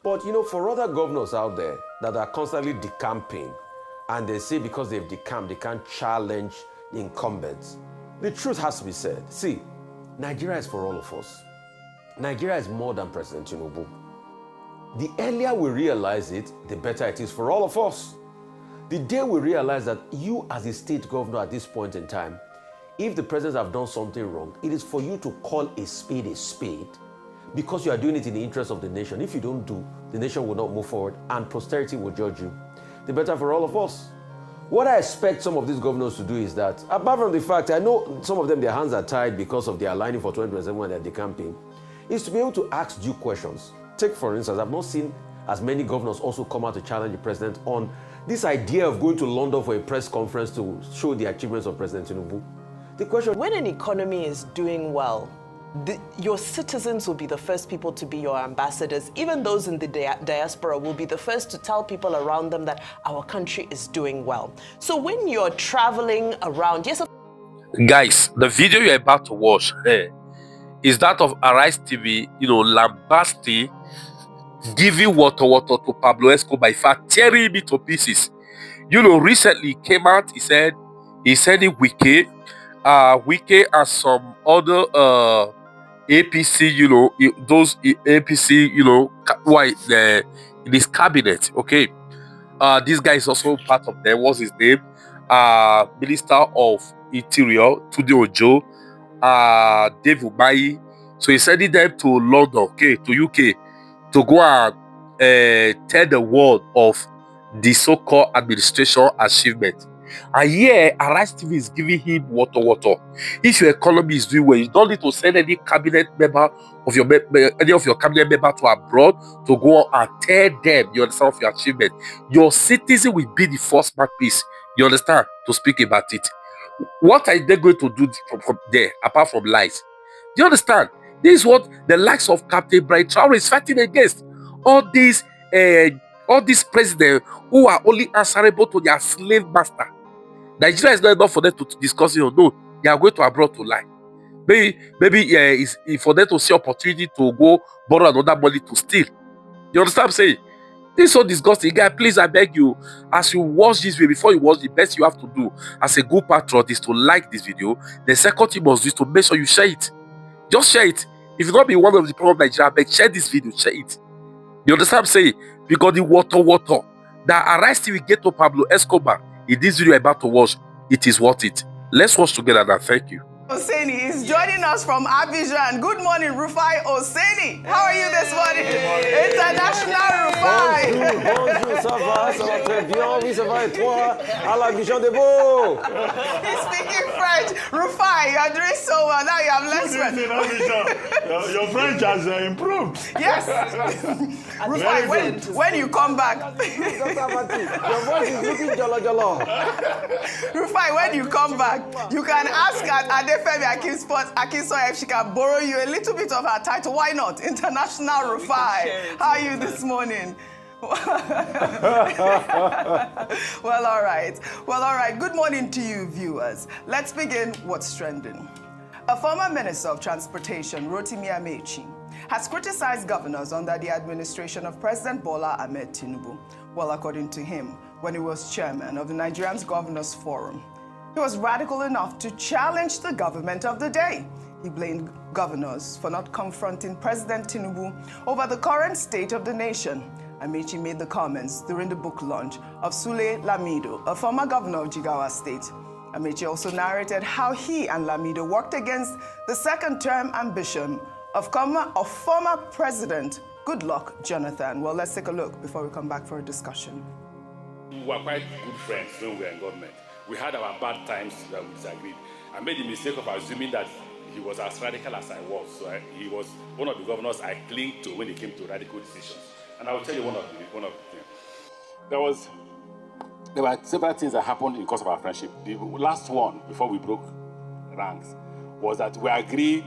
But, you know, for other governors out there that are constantly decamping, and they say because they've decamped, they can't challenge the incumbents, the truth has to be said. See, Nigeria is for all of us. Nigeria is more than President Tinubu. The earlier we realize it, the better it is for all of us. The day we realize that you as a state governor at this point in time, if the presidents have done something wrong, it is for you to call a spade because you are doing it in the interest of the nation. If you don't do, the nation will not move forward and posterity will judge you. The better for all of us. What I expect some of these governors to do is that, apart from the fact, I know some of them, their hands are tied because of their aligning for 2027 when they're decamping, is to be able to ask due questions. Take, for instance, I've not seen as many governors also come out to challenge the president on this idea of going to London for a press conference to show the achievements of President Tinubu. The question... When an economy is doing well, your citizens will be the first people to be your ambassadors. Even those in the diaspora will be the first to tell people around them that our country is doing well. So when you're traveling around, yes. Guys, the video you're about to watch is that of Arise TV, you know, lambasting, giving water to Pablo Escobar, in fact, tearing him into pieces. You know, recently came out, he said Wike, Wike and some other APC, you know, those APC, you know, in his cabinet, okay. This guy is also part of them. What's his name? Minister of Interior, Tunde Ojo, Dave Umahi. So he's sending them to London, okay, to UK, to go and tell the world of the so-called administration achievement. And here, Arise TV is giving him water. If your economy is doing well, you don't need to send any cabinet member of your cabinet member to abroad to go and tell them, you understand, of your achievement. Your citizen will be the first mouthpiece, you understand, to speak about it. What are they going to do from there, apart from lies? Do you understand? This is what the likes of Captain Bright Traore is fighting against. All these presidents who are only answerable to their slave master. Nigeria is not enough for them to discuss it. No, they are going to abroad to lie. Maybe it's for them to see opportunity to go borrow another money to steal. You understand what I'm saying? This is so disgusting. Guy, please, I beg you, as you watch this video, before you watch, the best you have to do as a good patriot is to like this video. The second thing you must do is to make sure you share it. Just share it. If you not be one of the people of Nigeria, I beg, share this video, share it. You understand what I'm saying? Because the water that Arise TV get to Pablo Escobar in this video about to watch, it is worth it. Let's watch together now. Thank you. Oseni is joining us from Abidjan. Good morning, Rufai Oseni. How are you this morning? International Rufai. Bonjour, ça va très bien, oui, ça va et toi? À l'Abidjan de beau. He's speaking French. Rufai, you're doing so well. Now you have less Your French has improved. Yes. Rufai, when you come back. Your voice is looking jollo. Rufai, when you come back, you can ask Adefemi Akinsoye if she can borrow you a little bit of her title. Why not? International Rufai. How are you this morning? Well, all right. Good morning to you, viewers. Let's begin what's trending. A former Minister of Transportation, Rotimi Amechi, has criticized governors under the administration of President Bola Ahmed Tinubu. Well, according to him, when he was chairman of the Nigerian Governors Forum, he was radical enough to challenge the government of the day. He blamed governors for not confronting President Tinubu over the current state of the nation. Amechi made the comments during the book launch of Sule Lamido, a former governor of Jigawa State. Amechi also narrated how he and Lamido worked against the second-term ambition of former President Goodluck Jonathan. Well, let's take a look before we come back for a discussion. We were quite good friends when we were in government. We had our bad times that we disagreed. I made the mistake of assuming that he was as radical as I was. So he was one of the governors I clinged to when it came to radical decisions. And I will tell you one of the things. There were several things that happened in the course of our friendship. The last one, before we broke ranks, was that we agreed,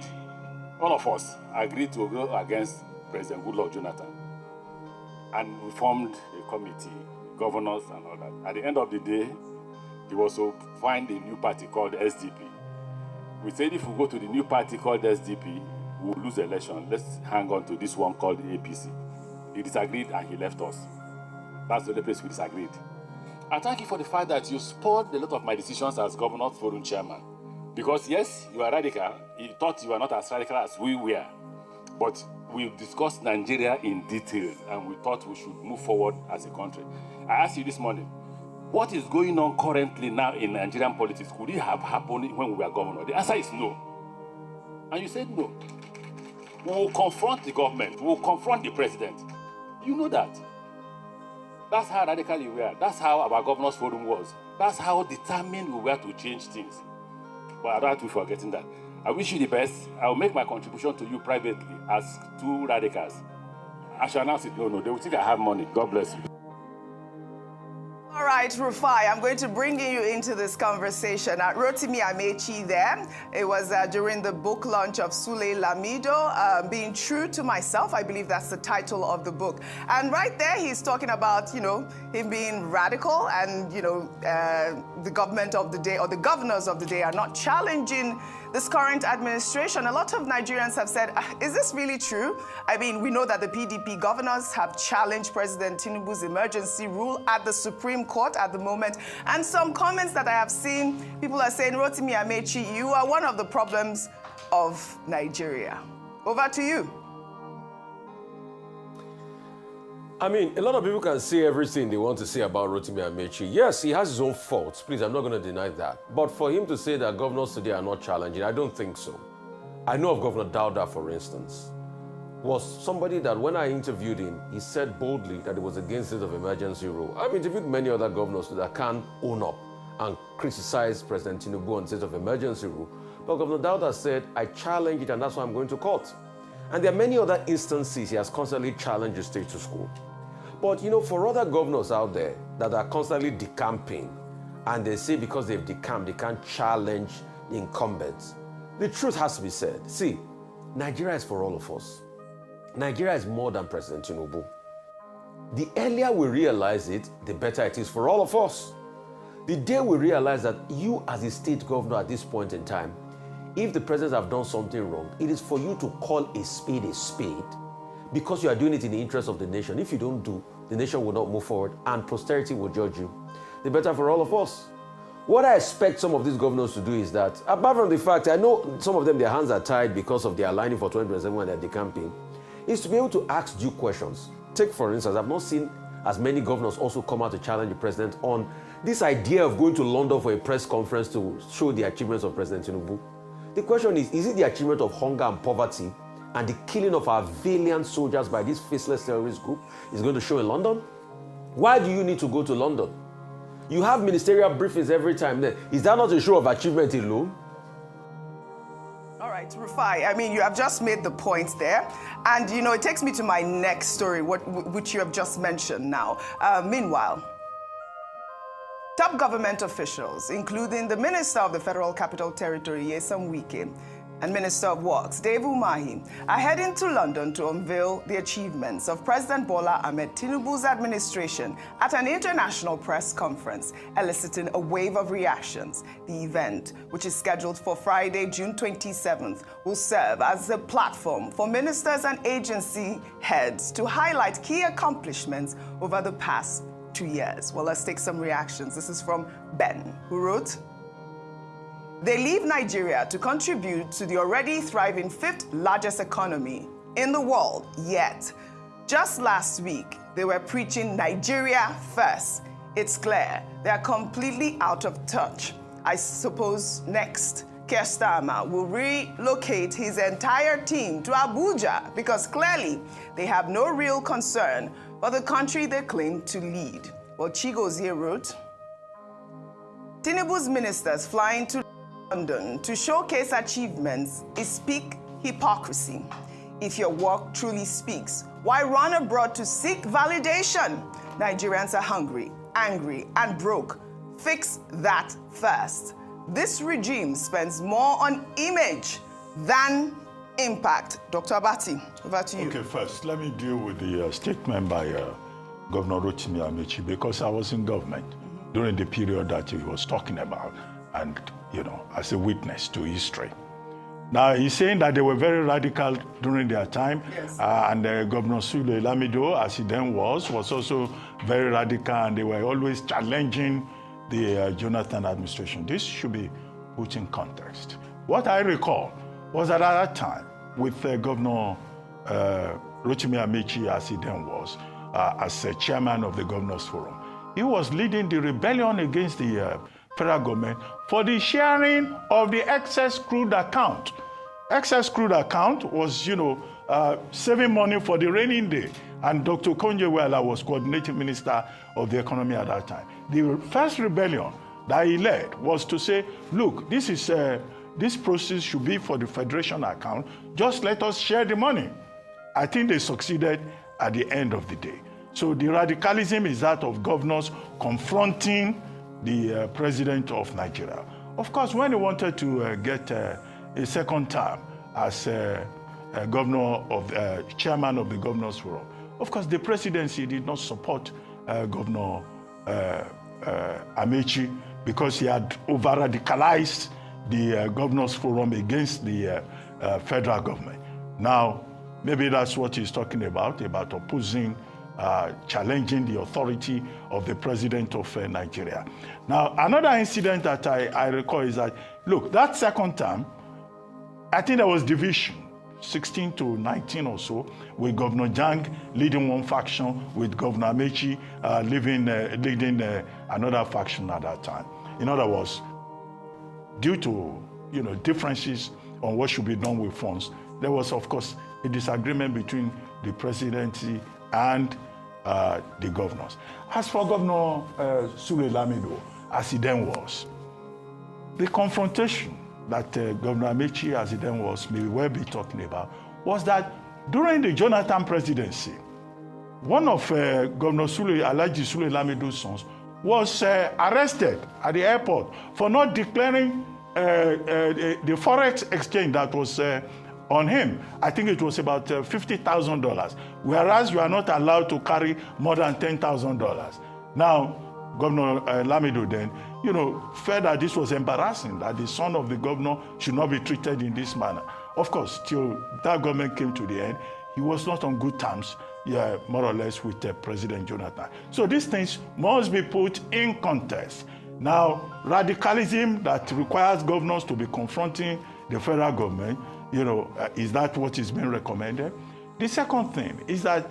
all of us agreed to go against President Goodluck Jonathan. And we formed a committee, governors and all that. At the end of the day, he was to find a new party called SDP. We said if we go to the new party called SDP, we'll lose the election. Let's hang on to this one called APC. He disagreed and he left us. That's the only place we disagreed. I thank you for the fact that you spoiled a lot of my decisions as Governor Forum Chairman. Because yes, you are radical. You thought you were not as radical as we were. But we discussed Nigeria in detail and we thought we should move forward as a country. I asked you this morning, what is going on currently now in Nigerian politics? Could it have happened when we were governor? The answer is no. And you said no. We will confront the government. We will confront the president. You know that. That's how radical we were. That's how our governor's forum was. That's how determined we were to change things. But I don't have to be forgetting that. I wish you the best. I will make my contribution to you privately as two radicals. I shall announce it. No, they will think I have money. God bless you. All right, Rufai, I'm going to bring you into this conversation. Rotimi Amechi there. It was during the book launch of Sule Lamido, Being True to Myself. I believe that's the title of the book. And right there, he's talking about, him being radical and, the government of the day or the governors of the day are not challenging this current administration. A lot of Nigerians have said, is this really true? I mean, we know that the PDP governors have challenged President Tinubu's emergency rule at the Supreme Court at the moment. And some comments that I have seen, people are saying, Rotimi Amechi, you are one of the problems of Nigeria. Over to you. I mean, a lot of people can say everything they want to say about Rotimi Amechi. Yes, he has his own faults. Please, I'm not going to deny that. But for him to say that governors today are not challenging, I don't think so. I know of Governor Dauda, for instance, was somebody that when I interviewed him, he said boldly that it was against state of emergency rule. I've interviewed many other governors that can't own up and criticize President Tinubu on state of emergency rule. But Governor Dauda said, I challenge it and that's why I'm going to court. And there are many other instances he has constantly challenged the status quo. But, for other governors out there that are constantly decamping, and they say because they've decamped, they can't challenge the incumbents, the truth has to be said. See, Nigeria is for all of us. Nigeria is more than President Tinubu. The earlier we realize it, the better it is for all of us. The day we realize that you as a state governor at this point in time, if the presidents have done something wrong, it is for you to call a spade because you are doing it in the interest of the nation. If you don't do, the nation will not move forward and posterity will judge you. The better for all of us. What I expect some of these governors to do is that, apart from the fact, I know some of them, their hands are tied because of their aligning for 2027 when they're decamping, is to be able to ask due questions. Take, for instance, I've not seen as many governors also come out to challenge the president on this idea of going to London for a press conference to show the achievements of President Tinubu. The question is it the achievement of hunger and poverty and the killing of our valiant soldiers by this faceless terrorist group is going to show in London? Why do you need to go to London? You have ministerial briefings every time there. Is that not a show of achievement alone? All right, Rufai, I mean, you have just made the points there. And, it takes me to my next story, which you have just mentioned now. Meanwhile, top government officials, including the Minister of the Federal Capital Territory, Wike, and Minister of Works, Dave Umahi, are heading to London to unveil the achievements of President Bola Ahmed Tinubu's administration at an international press conference, eliciting a wave of reactions. The event, which is scheduled for Friday, June 27th, will serve as a platform for ministers and agency heads to highlight key accomplishments over the past 2 years. Well, let's take some reactions. This is from Ben, who wrote, they leave Nigeria to contribute to the already thriving 5th largest economy in the world, yet just last week they were preaching Nigeria first. It's clear they are completely out of touch. I suppose next, Keir Starmer will relocate his entire team to Abuja because clearly they have no real concern for the country they claim to lead. Well, Chigozie wrote, Tinubu's ministers flying to London to showcase achievements is peak hypocrisy. If your work truly speaks, why run abroad to seek validation? Nigerians are hungry, angry, and broke. Fix that first. This regime spends more on image than impact. Dr. Abati, over to you. Okay, first, let me deal with the statement by Governor Rotimi Amechi, because I was in government during the period that he was talking about and, as a witness to history. Now, he's saying that they were very radical during their time, yes. And Governor Sule Lamido, as he then was also very radical, and they were always challenging the Jonathan administration. This should be put in context. What I recall was that at that time, with Governor Rotimi Amechi, as he then was, as chairman of the Governors Forum, he was leading the rebellion against the federal government for the sharing of the excess crude account. Excess crude account was, saving money for the rainy day. And Dr. Konje-Iweala was coordinating minister of the economy at that time. The first rebellion that he led was to say, look, this process should be for the federation account. Just let us share the money. I think they succeeded at the end of the day. So the radicalism is that of governors confronting the president of Nigeria. Of course, when he wanted to get a second term as governor of chairman of the Governors Forum, of course, the presidency did not support Governor Amechi because he had over-radicalized the Governors Forum against the federal government. Now, maybe that's what he's talking about opposing, challenging the authority of the president of Nigeria. Now, another incident that I recall is that, look, that second term, I think there was division, 16 to 19 or so, with Governor Jang leading one faction, with Governor Amechi leading another faction at that time. In other words, due to differences on what should be done with funds, there was, of course, a disagreement between the presidency and the governors. As for Governor Sule Lamido, as he then was, the confrontation that Governor Amechi, as he then was, may well be talking about, was that during the Jonathan presidency, one of Governor Alhaji Sule Lamido's sons was arrested at the airport for not declaring the forex exchange that was on him. I think it was about $50,000, whereas you are not allowed to carry more than $10,000. Now, Governor Lamido then, felt that this was embarrassing, that the son of the governor should not be treated in this manner. Of course, till that government came to the end, he was not on good terms, more or less, with President Jonathan. So these things must be put in context. Now, radicalism that requires governors to be confronting the federal government, is that what is being recommended? The second thing is that,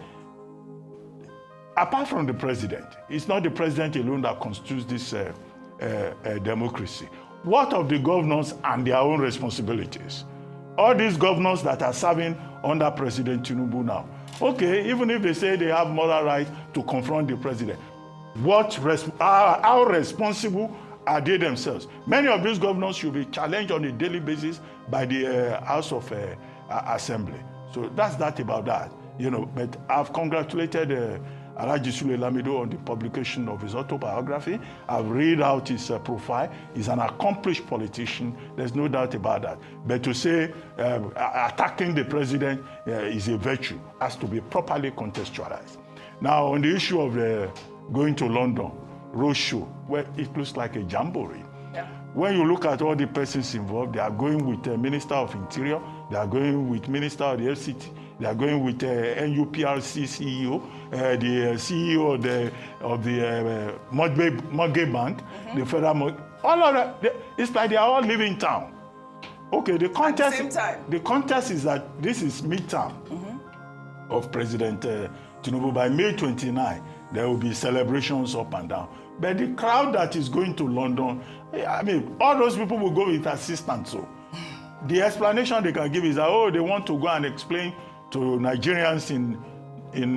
apart from the president, it's not the president alone that constitutes this democracy. What of the governors and their own responsibilities? All these governors that are serving under President Tinubu now, okay, even if they say they have moral right to confront the president, how responsible are they themselves? Many of these governors should be challenged on a daily basis by the House of Assembly. So that's that about that. But I've congratulated Alhaji Sule Lamido on the publication of his autobiography. I've read out his profile. He's an accomplished politician. There's no doubt about that. But to say attacking the president is a virtue, has to be properly contextualized. Now, on the issue of going to London, roadshow, where it looks like a jamboree. Yeah. When you look at all the persons involved, they are going with the Minister of Interior, they are going with Minister of the FCT, they are going with NUPRC CEO, the CEO of the Mortgage Bank, the Federal Mortgage. All of that, it's like they are all leaving town. Okay, the contest is that this is midterm of President Tinubu. By May 29, there will be celebrations up and down. But the crowd that is going to London, all those people will go with assistants. So the explanation they can give is that, they want to go and explain to Nigerians in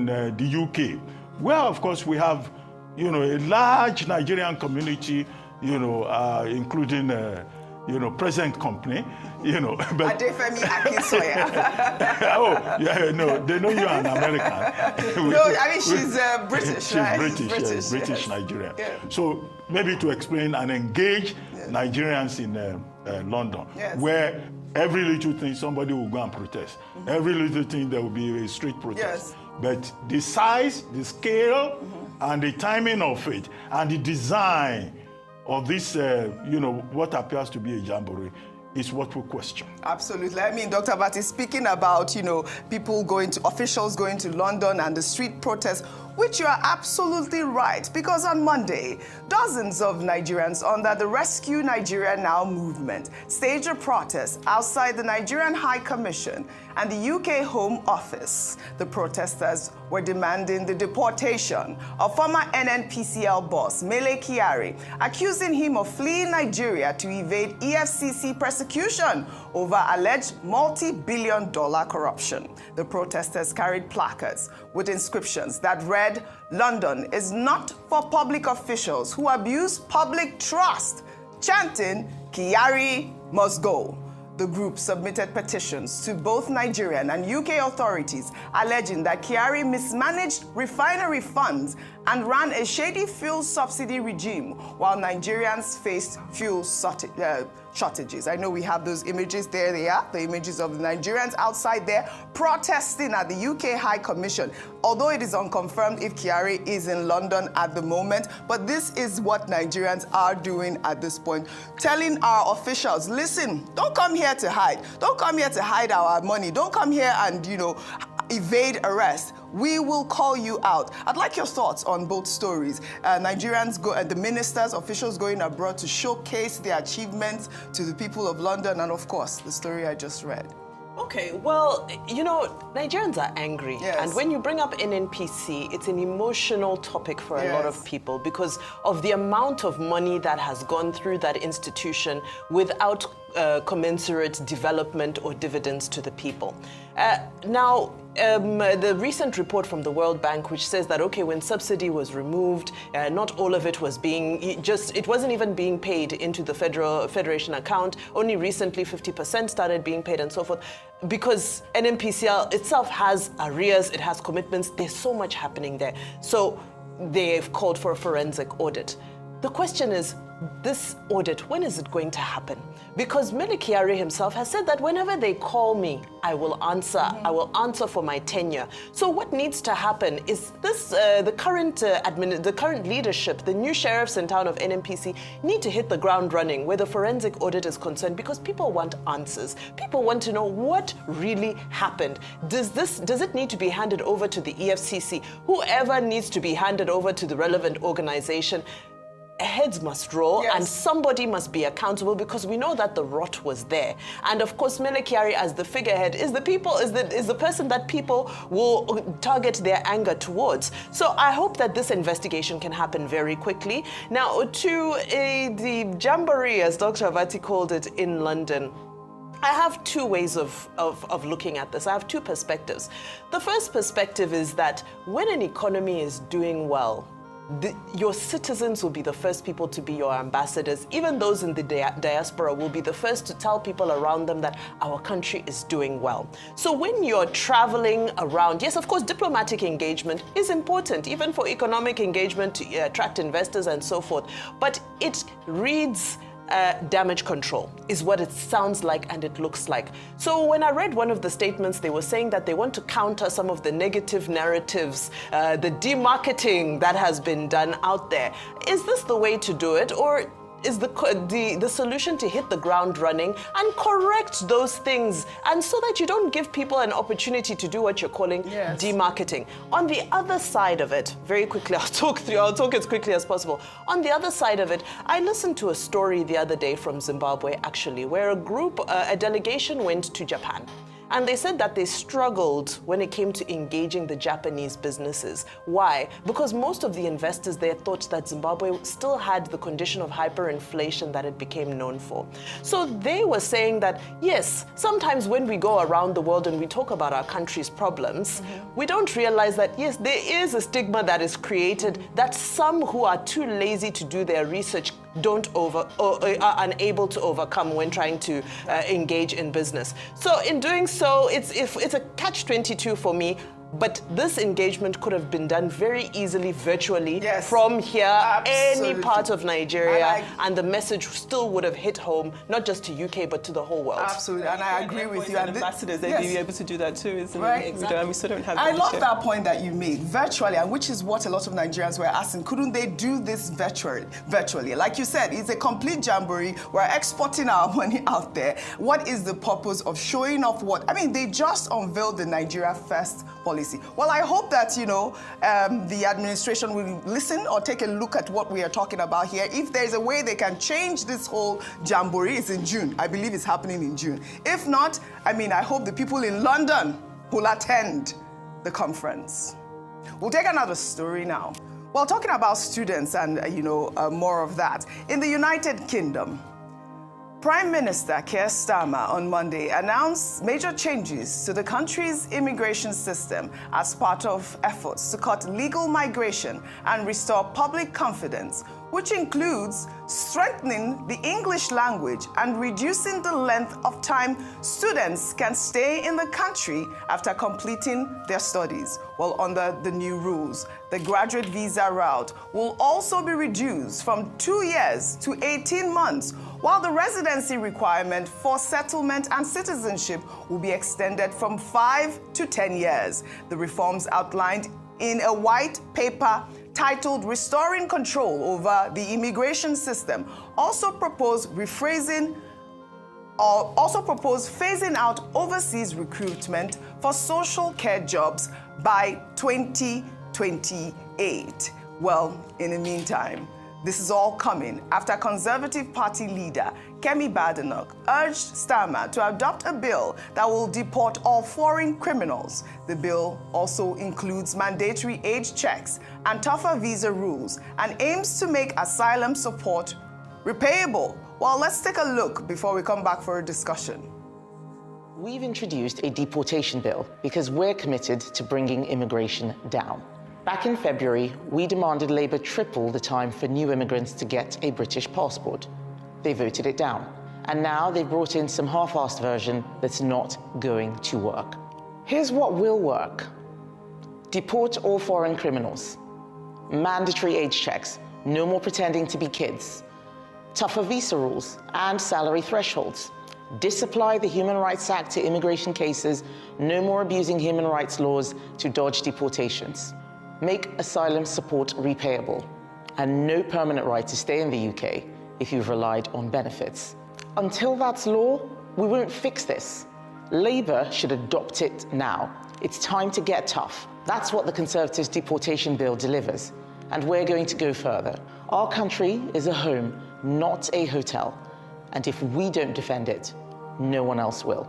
the UK, where, of course, we have, a large Nigerian community, including, present company, but Adefemi Akinsoya. they know you're an American. She's British, right? She's British, yes. Nigerian. Yeah. So maybe to explain and engage Nigerians in London, where every little thing somebody will go and protest. Every little thing there will be a street protest. Yes. But the size, the scale, and the timing of it, and the design of this, what appears to be a jamboree, is what we question. Absolutely. I mean, Dr. Bati, speaking about, officials going to London and the street protests, which you are absolutely right, because on Monday, dozens of Nigerians under the Rescue Nigeria Now movement staged a protest outside the Nigerian High Commission and the UK Home Office. The protesters were demanding the deportation of former NNPCL boss Mele Kyari, accusing him of fleeing Nigeria to evade EFCC persecution over alleged multi-billion-dollar corruption. The protesters carried placards with inscriptions that read, "London is not for public officials who abuse public trust," chanting, "Kyari must go." The group submitted petitions to both Nigerian and UK authorities alleging that Kyari mismanaged refinery funds and ran a shady fuel subsidy regime while Nigerians faced fuel shortages. I know we have those images. There they are, the images of the Nigerians outside there protesting at the UK High Commission. Although it is unconfirmed if Kyari is in London at the moment, but this is what Nigerians are doing at this point, telling our officials, listen, don't come here to hide. Don't come here to hide our money. Don't come here and, evade arrest. We will call you out. I'd like your thoughts on both stories. Nigerians the ministers, officials going abroad to showcase their achievements to the people of London, and of course, the story I just read. Okay, well, Nigerians are angry. Yes. And when you bring up NNPC, it's an emotional topic for a lot of people because of the amount of money that has gone through that institution without commensurate development or dividends to the people. Now, the recent report from the World Bank, which says that, okay, when subsidy was removed, not all of it was it wasn't even being paid into the Federation account. Only recently 50% started being paid and so forth. Because NNPCL itself has arrears, it has commitments, there's so much happening there. So they've called for a forensic audit. The question is, this audit, when is it going to happen? Because Mele Kyari himself has said that whenever they call me, I will answer. I will answer for my tenure. So what needs to happen is this: the current leadership, the new sheriffs in town of NNPC, need to hit the ground running where the forensic audit is concerned, because people want answers. People want to know what really happened. Does it need to be handed over to the EFCC? Whoever needs to be handed over to the relevant organization. Heads must roll, and somebody must be accountable, because we know that the rot was there. And of course, Mele Kyari, as the figurehead, is the person that people will target their anger towards. So I hope that this investigation can happen very quickly. Now, to the jamboree, as Dr. Avati called it, in London, I have two ways of looking at this. I have two perspectives. The first perspective is that when an economy is doing well, your citizens will be the first people to be your ambassadors. Even those in the diaspora will be the first to tell people around them that our country is doing well. So when you're traveling around, yes, of course, diplomatic engagement is important, even for economic engagement to attract investors and so forth. But it reads damage control is what it sounds like and it looks like. So when I read one of the statements, they were saying that they want to counter some of the negative narratives, the demarketing that has been done out there. Is this the way to do it, or is the solution to hit the ground running and correct those things, and so that you don't give people an opportunity to do what you're calling demarketing? On the other side of it, very quickly, I'll talk as quickly as possible. On the other side of it, I listened to a story the other day from Zimbabwe, actually, where a delegation went to Japan. And they said that they struggled when it came to engaging the Japanese businesses. Why? Because most of the investors there thought that Zimbabwe still had the condition of hyperinflation that it became known for. So they were saying that, yes, sometimes when we go around the world and we talk about our country's problems, we don't realize that, yes, there is a stigma that is created that some who are too lazy to do their research are unable to overcome when trying to engage in business. So in doing so, it's a catch-22 for me. But this engagement could have been done very easily virtually from here, Absolutely. any part of Nigeria, and the message still would have hit home, not just to UK, but to the whole world. Absolutely, and I agree with you. And ambassadors, they'd be able to do that too, isn't it? Exactly. We still don't have I love that point that you made, virtually, and which is what a lot of Nigerians were asking. Couldn't they do this virtually? Like you said, it's a complete jamboree. We're exporting our money out there. What is the purpose of showing off what? I mean, they just unveiled the Nigeria First policy. Well, I hope that, the administration will listen or take a look at what we are talking about here. If there's a way they can change this whole jamboree, it's in June. I believe it's happening in June. If not, I hope the people in London will attend the conference. We'll take another story now. Well, talking about students and, more of that. In the United Kingdom, Prime Minister Keir Starmer on Monday announced major changes to the country's immigration system as part of efforts to cut legal migration and restore public confidence, which includes strengthening the English language and reducing the length of time students can stay in the country after completing their studies. Well, under the new rules, the graduate visa route will also be reduced from 2 years to 18 months, while the residency requirement for settlement and citizenship will be extended from 5 to 10 years. The reforms outlined in a white paper titled Restoring Control Over the Immigration System also propose phasing out overseas recruitment for social care jobs by 2028. Well, in the meantime, this is all coming after Conservative Party leader Kemi Badenoch urged Starmer to adopt a bill that will deport all foreign criminals. The bill also includes mandatory age checks and tougher visa rules and aims to make asylum support repayable. Well, let's take a look before we come back for a discussion. We've introduced a deportation bill because we're committed to bringing immigration down. Back in February, we demanded Labour triple the time for new immigrants to get a British passport. They voted it down. And now they've brought in some half-assed version that's not going to work. Here's what will work. Deport all foreign criminals. Mandatory age checks. No more pretending to be kids. Tougher visa rules and salary thresholds. Disapply the Human Rights Act to immigration cases. No more abusing human rights laws to dodge deportations. Make asylum support repayable, and no permanent right to stay in the UK if you've relied on benefits. Until that's law, we won't fix this. Labour should adopt it now. It's time to get tough. That's what the Conservatives' deportation bill delivers, and we're going to go further. Our country is a home, not a hotel, and if we don't defend it, no one else will.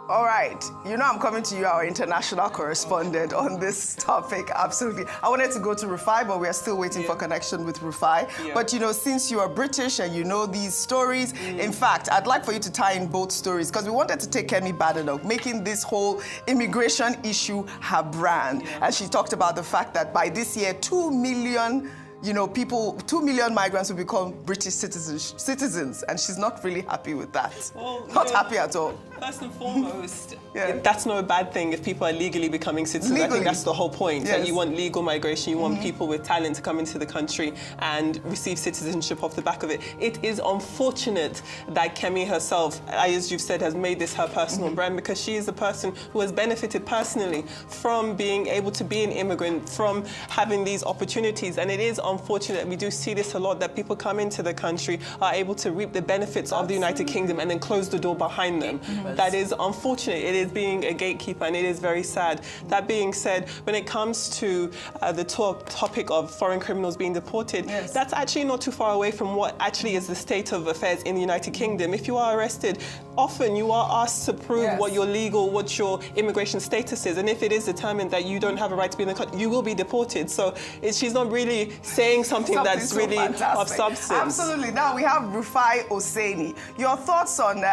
All right, I'm coming to you, our international correspondent, on this topic, absolutely. I wanted to go to Rufai, but we are still waiting for connection with Rufai. But, since you are British and you know these stories, in fact, I'd like for you to tie in both stories, because we wanted to take Kemi Badenoch, making this whole immigration issue her brand. And she talked about the fact that by this year, 2 million 2 million migrants will become British citizens, and she's not really happy with that. Well, not happy at all. First and foremost, that's not a bad thing if people are legally becoming citizens. I think that's the whole point. That you want legal migration, you want people with talent to come into the country and receive citizenship off the back of it. It is unfortunate that Kemi herself, as you've said, has made this her personal brand, because she is the person who has benefited personally from being able to be an immigrant, from having these opportunities. And it is unfortunate, we do see this a lot, that people come into the country, are able to reap the benefits of the United Kingdom and then close the door behind them. That is unfortunate. It is being a gatekeeper, and it is very sad. That being said, when it comes to the topic of foreign criminals being deported, that's actually not too far away from what actually is the state of affairs in the United Kingdom. If you are arrested, often you are asked to prove what your immigration status is, and if it is determined that you don't have a right to be in the country, you will be deported. So she's not really saying something that's so really of substance. Absolutely. Now we have Rufai Oseni. Your thoughts on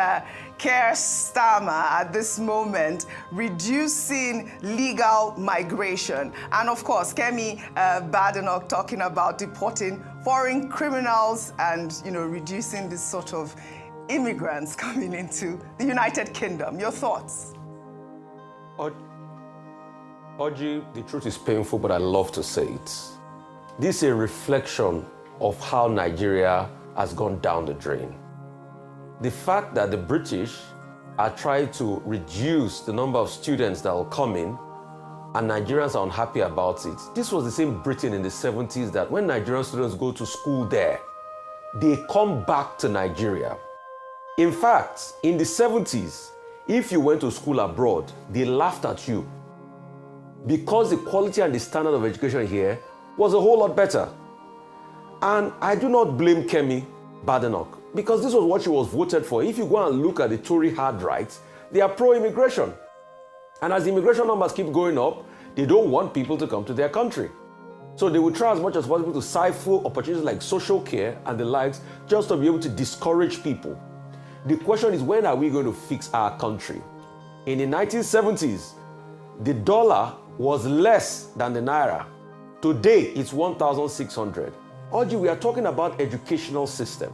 Keir Starmer at this moment reducing legal migration, and of course Kemi Badenoch talking about deporting foreign criminals and reducing this sort of immigrants coming into the United Kingdom. Your thoughts? Oji, the truth is painful, but I love to say it. This is a reflection of how Nigeria has gone down the drain. The fact that the British are trying to reduce the number of students that will come in, and Nigerians are unhappy about it. This was the same Britain in the 70s that when Nigerian students go to school there, they come back to Nigeria. In fact, in the 70s, if you went to school abroad, they laughed at you because the quality and the standard of education here was a whole lot better. And I do not blame Kemi Badenoch because this was what she was voted for. If you go and look at the Tory hard rights, they are pro-immigration. And as the immigration numbers keep going up, they don't want people to come to their country. So they will try as much as possible to siphon opportunities like social care and the likes just to be able to discourage people. The question is, when are we going to fix our country? In the 1970s, the dollar was less than the naira. Today, it's 1,600. Oji, we are talking about educational system.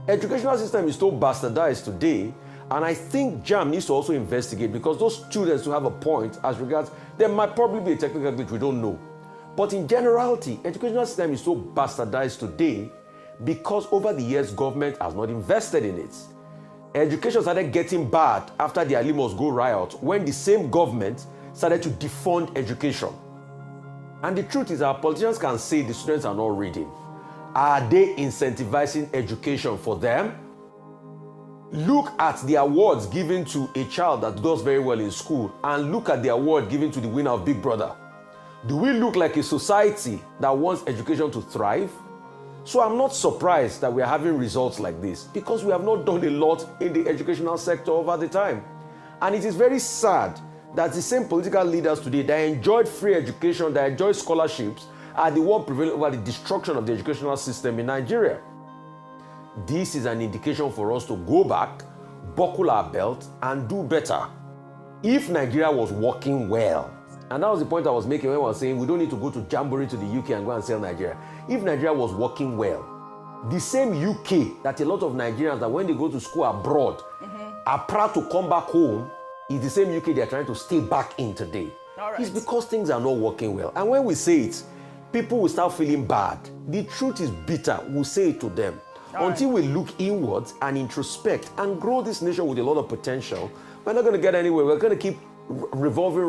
Educational system is so bastardized today, and I think JAM needs to also investigate because those students who have a point as regards, there might probably be a technical glitch, we don't know. But in generality, educational system is so bastardized today because over the years, government has not invested in it. Education started getting bad after the Ali Must Go riot when the same government started to defund education. And the truth is our politicians can say the students are not reading. Are they incentivizing education for them? Look at the awards given to a child that does very well in school and look at the award given to the winner of Big Brother. Do we look like a society that wants education to thrive? So I'm not surprised that we are having results like this because we have not done a lot in the educational sector over the time. And it is very sad that the same political leaders today that enjoyed free education, that enjoyed scholarships, are the ones prevailing over the destruction of the educational system in Nigeria. This is an indication for us to go back, buckle our belt, and do better. If Nigeria was working well, and that was the point I was making when I was saying we don't need to go to Jamboree to the UK and go and sell Nigeria. If Nigeria was working well, the same UK that a lot of Nigerians that when they go to school abroad are proud to come back home is the same UK they are trying to stay back in today. Right. It's because things are not working well. And when we say it, people will start feeling bad. The truth is bitter. We'll say it to them. Until we look inwards and introspect and grow this nation with a lot of potential, we're not going to get anywhere. We're going to keep revolving